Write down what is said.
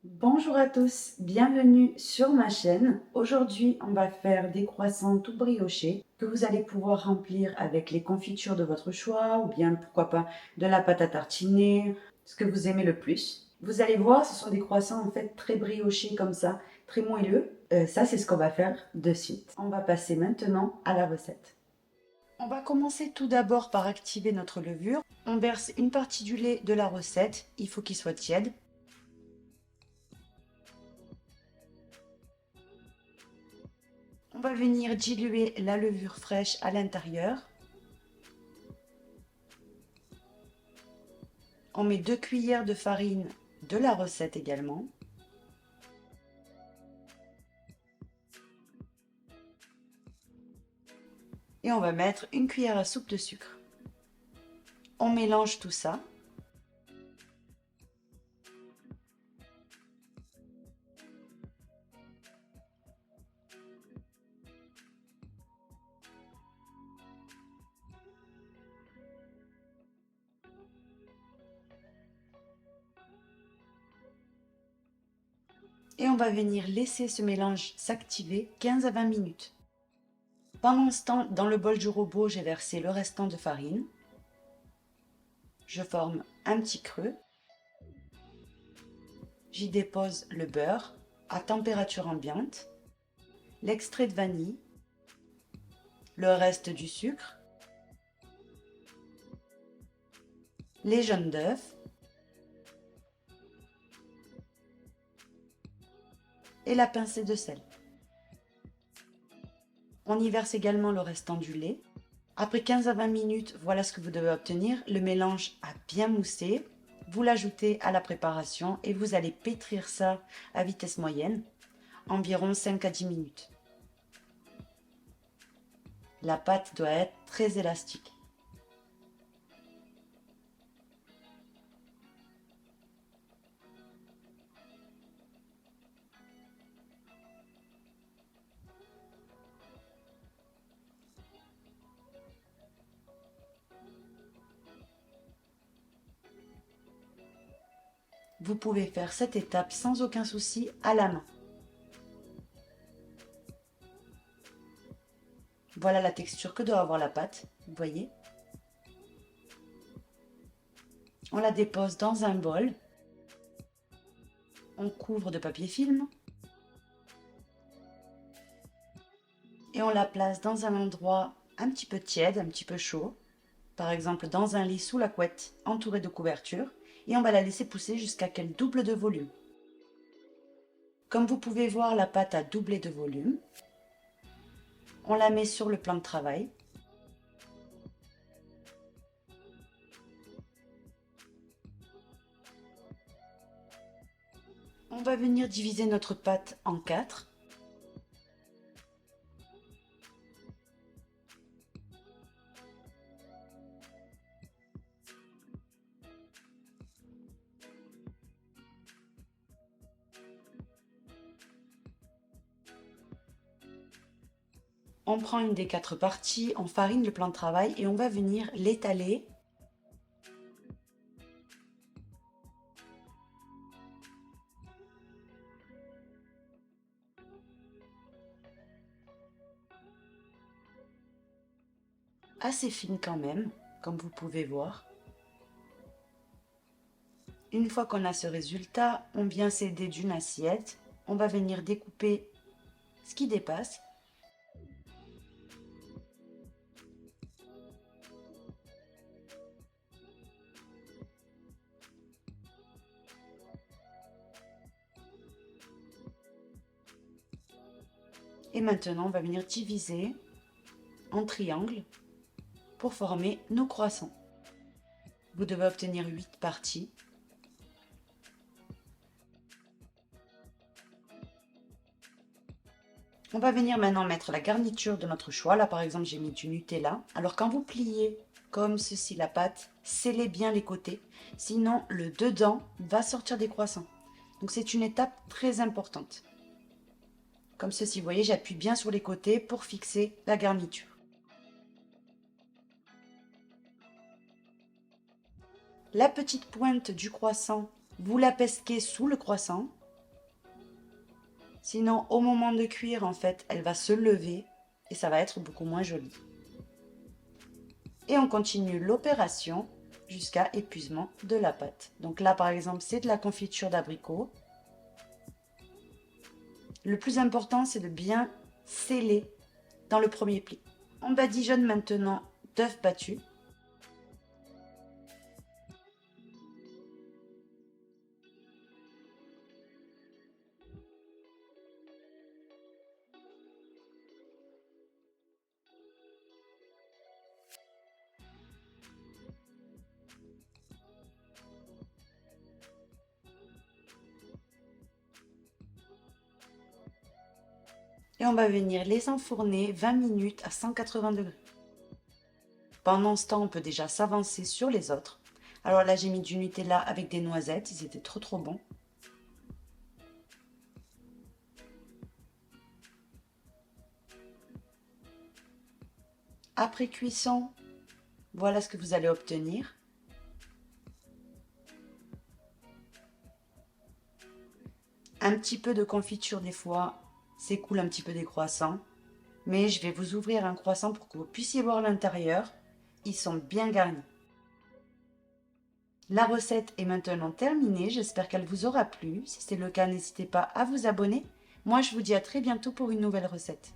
Bonjour à tous, bienvenue sur ma chaîne. Aujourd'hui, on va faire des croissants tout briochés que vous allez pouvoir remplir avec les confitures de votre choix ou bien pourquoi pas de la pâte à tartiner, ce que vous aimez le plus. Vous allez voir, ce sont des croissants en fait très briochés comme ça, très moelleux. Ça, c'est ce qu'on va faire de suite. On va passer maintenant à la recette. On va commencer tout d'abord par activer notre levure. On verse une partie du lait de la recette, il faut qu'il soit tiède. On va venir diluer la levure fraîche à l'intérieur. On met 2 cuillères de farine de la recette également. Et on va mettre une cuillère à soupe de sucre. On mélange tout ça. Et on va venir laisser ce mélange s'activer 15 à 20 minutes. Pendant ce temps, dans le bol du robot, j'ai versé le restant de farine. Je forme un petit creux. J'y dépose le beurre à température ambiante, l'extrait de vanille, le reste du sucre, les jaunes d'œufs et la pincée de sel. On y verse également le restant du lait. Après 15 à 20 minutes, voilà ce que vous devez obtenir. Le mélange a bien moussé. Vous l'ajoutez à la préparation et vous allez pétrir ça à vitesse moyenne, environ 5 à 10 minutes. La pâte doit être très élastique. Vous pouvez faire cette étape sans aucun souci à la main. Voilà la texture que doit avoir la pâte, vous voyez. On la dépose dans un bol. On couvre de papier film. Et on la place dans un endroit un petit peu tiède, un petit peu chaud. Par exemple dans un lit sous la couette, entouré de couverture. Et on va la laisser pousser jusqu'à qu'elle double de volume. Comme vous pouvez voir, la pâte a doublé de volume. On la met sur le plan de travail. On va venir diviser notre pâte en 4. On prend une des 4 parties, on farine le plan de travail et on va venir l'étaler. Assez fine quand même, comme vous pouvez voir. Une fois qu'on a ce résultat, on vient s'aider d'une assiette. On va venir découper ce qui dépasse. Et maintenant, on va venir diviser en triangle pour former nos croissants. Vous devez obtenir 8 parties. On va venir maintenant mettre la garniture de notre choix. Là, par exemple, j'ai mis du Nutella. Alors, quand vous pliez comme ceci la pâte, scellez bien les côtés. Sinon, le dedans va sortir des croissants. Donc, c'est une étape très importante. Comme ceci, vous voyez, j'appuie bien sur les côtés pour fixer la garniture. La petite pointe du croissant, vous la pesquez sous le croissant Sinon, au moment de cuire, en fait, elle va se lever et ça va être beaucoup moins joli. Et on continue l'opération jusqu'à épuisement de la pâte. Donc là, par exemple, c'est de la confiture d'abricot. Le plus important, c'est de bien sceller dans le premier pli. On badigeonne maintenant d'œufs battus. Et on va venir les enfourner 20 minutes à 180 degrés. Pendant ce temps, on peut déjà s'avancer sur les autres. Alors là, j'ai mis du Nutella avec des noisettes, ils étaient trop bons. Après cuisson, voilà ce que vous allez obtenir. Un petit peu de confiture des fois, s'écoule un petit peu des croissants. Mais je vais vous ouvrir un croissant pour que vous puissiez voir l'intérieur. Ils sont bien garnis. La recette est maintenant terminée, j'espère qu'elle vous aura plu. Si c'est le cas, n'hésitez pas à vous abonner. Moi, je vous dis à très bientôt pour une nouvelle recette.